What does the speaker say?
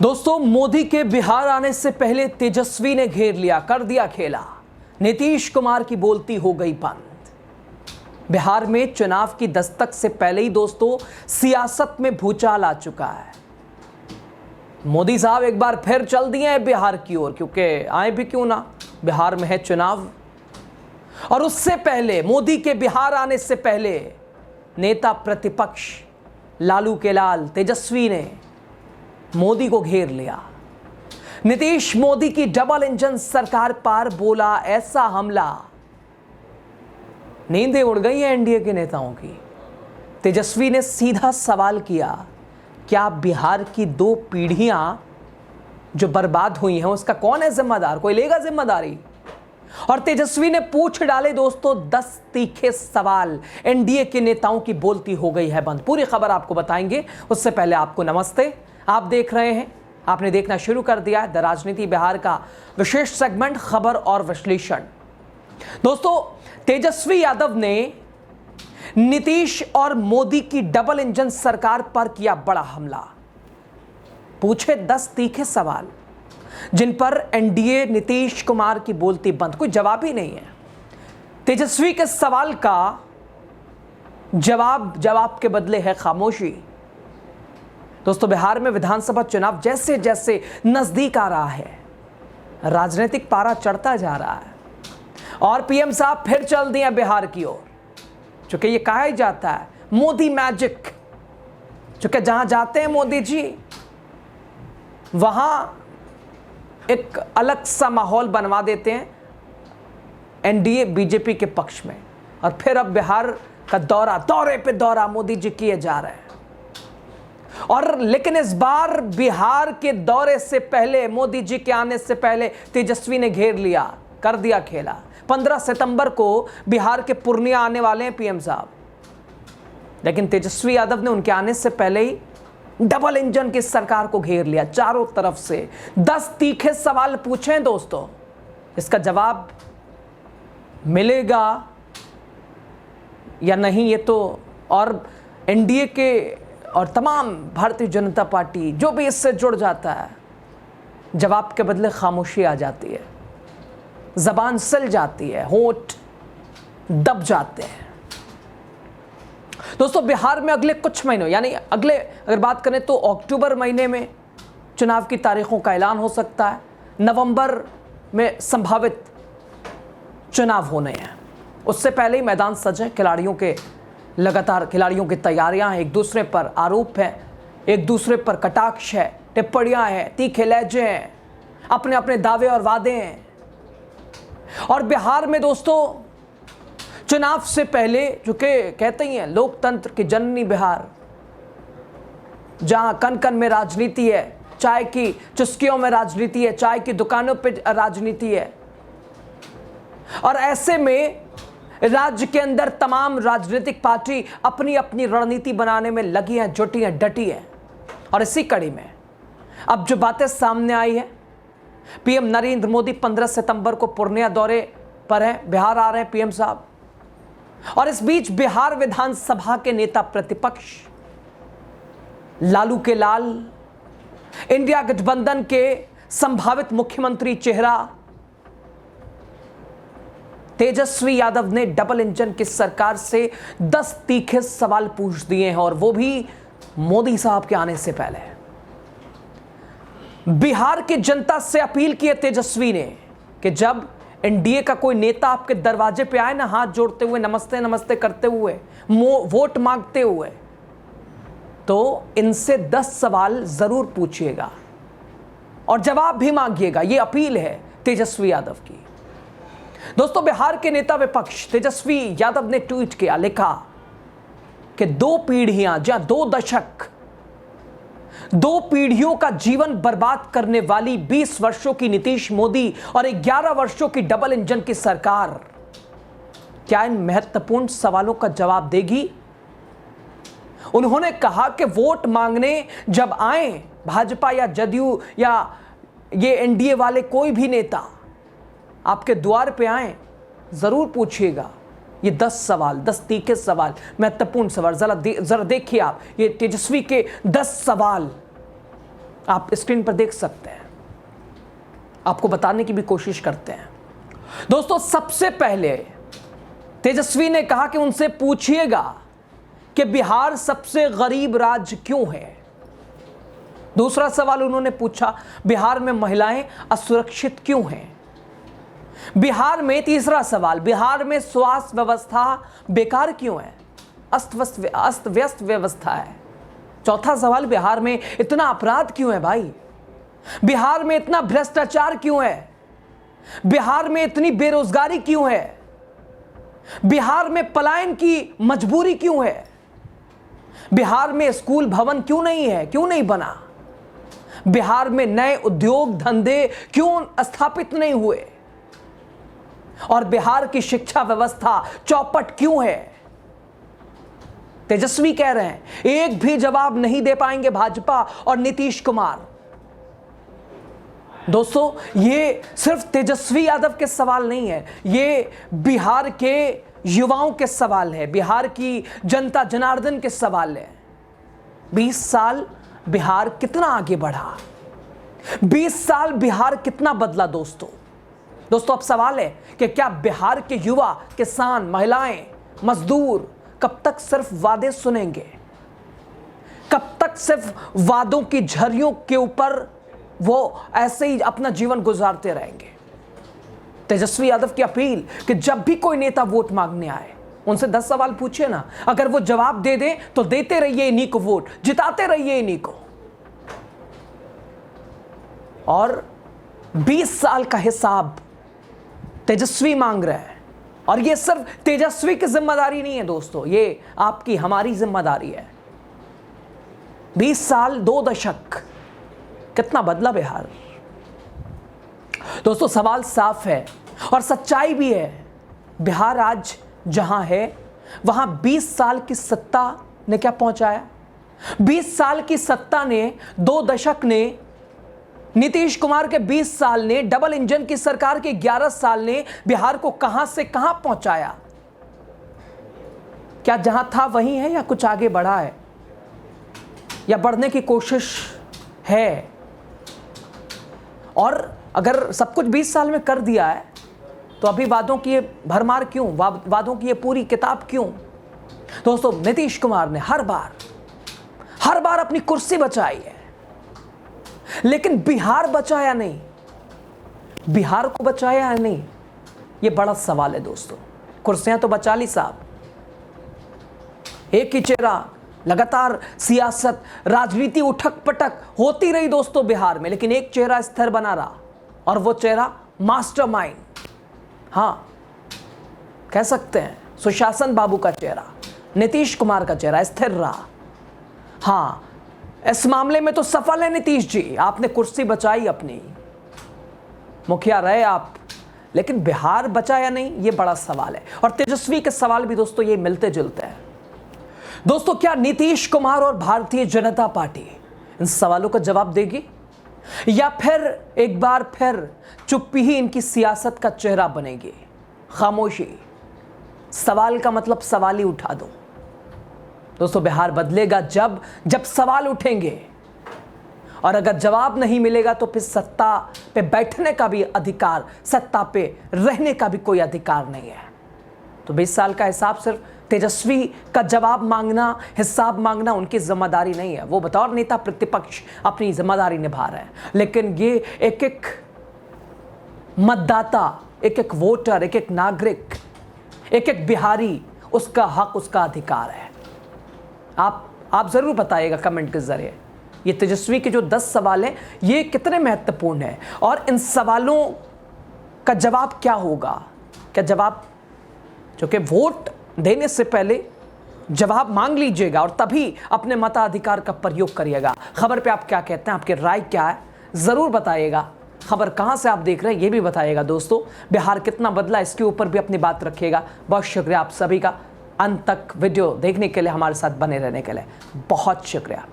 दोस्तों, मोदी के बिहार आने से पहले तेजस्वी ने घेर लिया, कर दिया खेला। नीतीश कुमार की बोलती हो गई बंद। बिहार में चुनाव की दस्तक से पहले ही दोस्तों सियासत में भूचाल आ चुका है। मोदी साहब एक बार फिर चल दिए हैं बिहार की ओर, क्योंकि आए भी क्यों ना, बिहार में है चुनाव। और उससे पहले, मोदी के बिहार आने से पहले, नेता प्रतिपक्ष लालू के लाल तेजस्वी ने मोदी को घेर लिया। नीतीश मोदी की डबल इंजन सरकार पर बोला ऐसा हमला, नींदें उड़ गई हैं एनडीए के नेताओं की। तेजस्वी ने सीधा सवाल किया, क्या बिहार की 2 पीढ़ियां जो बर्बाद हुई हैं उसका कौन है जिम्मेदार? कोई लेगा जिम्मेदारी? और तेजस्वी ने पूछ डाले दोस्तों 10 तीखे सवाल। एनडीए के नेताओं की बोलती हो गई है बंद। पूरी खबर आपको बताएंगे। उससे पहले आपको नमस्ते। आप देख रहे हैं, आपने देखना शुरू कर दिया है द राजनीति बिहार का विशेष सेगमेंट खबर और विश्लेषण। दोस्तों, तेजस्वी यादव ने नीतीश और मोदी की डबल इंजन सरकार पर किया बड़ा हमला। पूछे 10 तीखे सवाल जिन पर एनडीए नीतीश कुमार की बोलती बंद। कोई जवाब ही नहीं है। तेजस्वी के सवाल का जवाब के बदले है खामोशी। दोस्तों, बिहार में विधानसभा चुनाव जैसे जैसे नजदीक आ रहा है, राजनीतिक पारा चढ़ता जा रहा है और पीएम साहब फिर चल दिए बिहार की ओर। चूंकि ये कहा ही जाता है मोदी मैजिक, चूंकि जहां जाते हैं मोदी जी वहां एक अलग सा माहौल बनवा देते हैं एनडीए बीजेपी के पक्ष में। और फिर अब बिहार का दौरे पे दौरा मोदी जी किए जा रहे हैं। और लेकिन इस बार बिहार के दौरे से पहले, मोदी जी के आने से पहले तेजस्वी ने घेर लिया, कर दिया खेला। 15 सितंबर को बिहार के पूर्णिया आने वाले हैं पीएम साहब, लेकिन तेजस्वी यादव ने उनके आने से पहले ही डबल इंजन की सरकार को घेर लिया चारों तरफ से। 10 तीखे सवाल पूछे दोस्तों, इसका जवाब मिलेगा या नहीं ये तो, और एनडीए के और तमाम भारतीय जनता पार्टी जो भी इससे जुड़ जाता है, जवाब के बदले खामोशी आ जाती है, जबान सल जाती है, होंठ दब जाते हैं। दोस्तों, बिहार में अगले कुछ महीनों, यानी अगले अगर बात करें तो अक्टूबर महीने में चुनाव की तारीखों का ऐलान हो सकता है। नवंबर में संभावित चुनाव होने हैं। उससे पहले ही मैदान सजे। खिलाड़ियों की तैयारियां हैं, एक दूसरे पर आरोप है, एक दूसरे पर कटाक्ष है, टिप्पणियां हैं, तीखे लहजे हैं, अपने अपने दावे और वादे हैं। और बिहार में दोस्तों चुनाव से पहले, जो कि कहते ही हैं लोकतंत्र की जननी बिहार, जहां कन कन में राजनीति है, चाय की चुस्कियों में राजनीति है, चाय की दुकानों पे राजनीति है। और ऐसे में राज्य के अंदर तमाम राजनीतिक पार्टी अपनी अपनी रणनीति बनाने में लगी हैं, जुटी हैं, डटी हैं। और इसी कड़ी में अब जो बातें सामने आई है, पीएम नरेंद्र मोदी 15 सितंबर को पूर्णिया दौरे पर हैं, बिहार आ रहे हैं पीएम साहब। और इस बीच बिहार विधानसभा के नेता प्रतिपक्ष लालू के लाल, इंडिया गठबंधन के संभावित मुख्यमंत्री चेहरा तेजस्वी यादव ने डबल इंजन की सरकार से 10 तीखे सवाल पूछ दिए हैं, और वो भी मोदी साहब के आने से पहले। बिहार की जनता से अपील की है तेजस्वी ने कि जब एनडीए का कोई नेता आपके दरवाजे पे आए ना, हाथ जोड़ते हुए, नमस्ते नमस्ते करते हुए, वोट मांगते हुए, तो इनसे 10 सवाल जरूर पूछिएगा और जवाब भी मांगिएगा। ये अपील है तेजस्वी यादव की। दोस्तों, बिहार के नेता विपक्ष तेजस्वी यादव ने ट्वीट किया, लिखा कि 2 पीढ़ियां, जहां 2 दशक, 2 पीढ़ियों का जीवन बर्बाद करने वाली 20 वर्षों की नीतीश मोदी और 11 वर्षों की डबल इंजन की सरकार क्या इन महत्वपूर्ण सवालों का जवाब देगी? उन्होंने कहा कि वोट मांगने जब आए भाजपा या जदयू या ये एनडीए वाले कोई भी नेता आपके द्वार पे आए, जरूर पूछिएगा ये 10 सवाल, 10 तीखे सवाल, महत्वपूर्ण सवाल। जरा देखिए आप, ये तेजस्वी के 10 सवाल आप स्क्रीन पर देख सकते हैं, आपको बताने की भी कोशिश करते हैं। दोस्तों, सबसे पहले तेजस्वी ने कहा कि उनसे पूछिएगा कि बिहार सबसे गरीब राज्य क्यों है। दूसरा सवाल उन्होंने पूछा, बिहार में महिलाएं असुरक्षित क्यों हैं। बिहार में तीसरा सवाल, बिहार में स्वास्थ्य व्यवस्था बेकार क्यों है, अस्त व्यस्त व्यवस्था है। चौथा सवाल, बिहार में इतना अपराध क्यों है भाई, बिहार में इतना भ्रष्टाचार क्यों है, बिहार में इतनी बेरोजगारी क्यों है, बिहार में पलायन की मजबूरी क्यों है, बिहार में स्कूल भवन क्यों नहीं है, क्यों नहीं बना, बिहार में नए उद्योग धंधे क्यों स्थापित नहीं हुए, और बिहार की शिक्षा व्यवस्था चौपट क्यों है। तेजस्वी कह रहे हैं, एक भी जवाब नहीं दे पाएंगे भाजपा और नीतीश कुमार। दोस्तों, ये सिर्फ तेजस्वी यादव के सवाल नहीं है, ये बिहार के युवाओं के सवाल है, बिहार की जनता जनार्दन के सवाल है। 20 साल बिहार कितना आगे बढ़ा, 20 साल बिहार कितना बदला। दोस्तों, अब सवाल है कि क्या बिहार के युवा, किसान, महिलाएं, मजदूर कब तक सिर्फ वादे सुनेंगे, कब तक सिर्फ वादों की झरियों के ऊपर वो ऐसे ही अपना जीवन गुजारते रहेंगे। तेजस्वी यादव की अपील कि जब भी कोई नेता वोट मांगने आए, उनसे 10 सवाल पूछे ना, अगर वो जवाब दे दें तो देते रहिए इन्हीं को वोट, जिताते रहिए इन्हीं को। और 20 साल का हिसाब तेजस्वी मांग रहे हैं, और ये सिर्फ तेजस्वी की जिम्मेदारी नहीं है दोस्तों, ये आपकी हमारी जिम्मेदारी है। 20 साल, 2 दशक, कितना बदला बिहार। दोस्तों, सवाल साफ है और सच्चाई भी है। बिहार आज जहां है वहां 20 साल की सत्ता ने क्या पहुंचाया। 20 साल की सत्ता ने, 2 दशक ने, नीतीश कुमार के 20 साल ने, डबल इंजन की सरकार के 11 साल ने बिहार को कहां से कहां पहुंचाया। क्या जहां था वहीं है या कुछ आगे बढ़ा है, या बढ़ने की कोशिश है। और अगर सब कुछ 20 साल में कर दिया है तो अभी वादों की ये भरमार क्यों, वादों की ये पूरी किताब क्यों। दोस्तों, नीतीश कुमार ने हर बार अपनी कुर्सी बचाई है, लेकिन बिहार बचाया नहीं, बिहार को बचाया नहीं, ये बड़ा सवाल है दोस्तों। कुर्सियां तो बचा ली साहब, एक ही चेहरा, लगातार सियासत, राजनीति उठक पटक होती रही दोस्तों बिहार में, लेकिन एक चेहरा स्थिर बना रहा, और वो चेहरा मास्टरमाइंड, हाँ कह सकते हैं सुशासन बाबू का चेहरा, नीतीश कुमार का चेहरा स्थिर रहा। हाँ, इस मामले में तो सफल है नीतीश जी, आपने कुर्सी बचाई अपनी, मुखिया रहे आप, लेकिन बिहार बचाया नहीं, ये बड़ा सवाल है। और तेजस्वी के सवाल भी दोस्तों ये मिलते जुलते हैं। दोस्तों, क्या नीतीश कुमार और भारतीय जनता पार्टी इन सवालों का जवाब देगी, या फिर एक बार फिर चुप्पी ही इनकी सियासत का चेहरा बनेगी, खामोशी। सवाल का मतलब सवाल ही उठा दो। दोस्तों, बिहार बदलेगा जब सवाल उठेंगे, और अगर जवाब नहीं मिलेगा तो फिर सत्ता पे बैठने का भी अधिकार, सत्ता पे रहने का भी कोई अधिकार नहीं है। तो 20 साल का हिसाब सिर्फ तेजस्वी का जवाब मांगना, हिसाब मांगना उनकी जिम्मेदारी नहीं है। वो बतौर नेता प्रतिपक्ष अपनी जिम्मेदारी निभा रहे हैं, लेकिन ये एक एक मतदाता, एक एक वोटर, एक एक नागरिक, एक एक बिहारी, उसका हक, उसका अधिकार है। आप जरूर बताइएगा कमेंट के जरिए, ये तेजस्वी के जो 10 सवाल हैं ये कितने महत्वपूर्ण हैं, और इन सवालों का जवाब क्या होगा। क्या जवाब, जो कि वोट देने से पहले जवाब मांग लीजिएगा और तभी अपने मताधिकार का प्रयोग करिएगा। खबर पे आप क्या कहते हैं, आपकी राय क्या है, ज़रूर बताइएगा। खबर कहां से आप देख रहे हैं ये भी बताइएगा। दोस्तों, बिहार कितना बदला, इसके ऊपर भी अपनी बात रखिएगा। बहुत शुक्रिया आप सभी का अंत तक वीडियो देखने के लिए, हमारे साथ बने रहने के लिए बहुत शुक्रिया।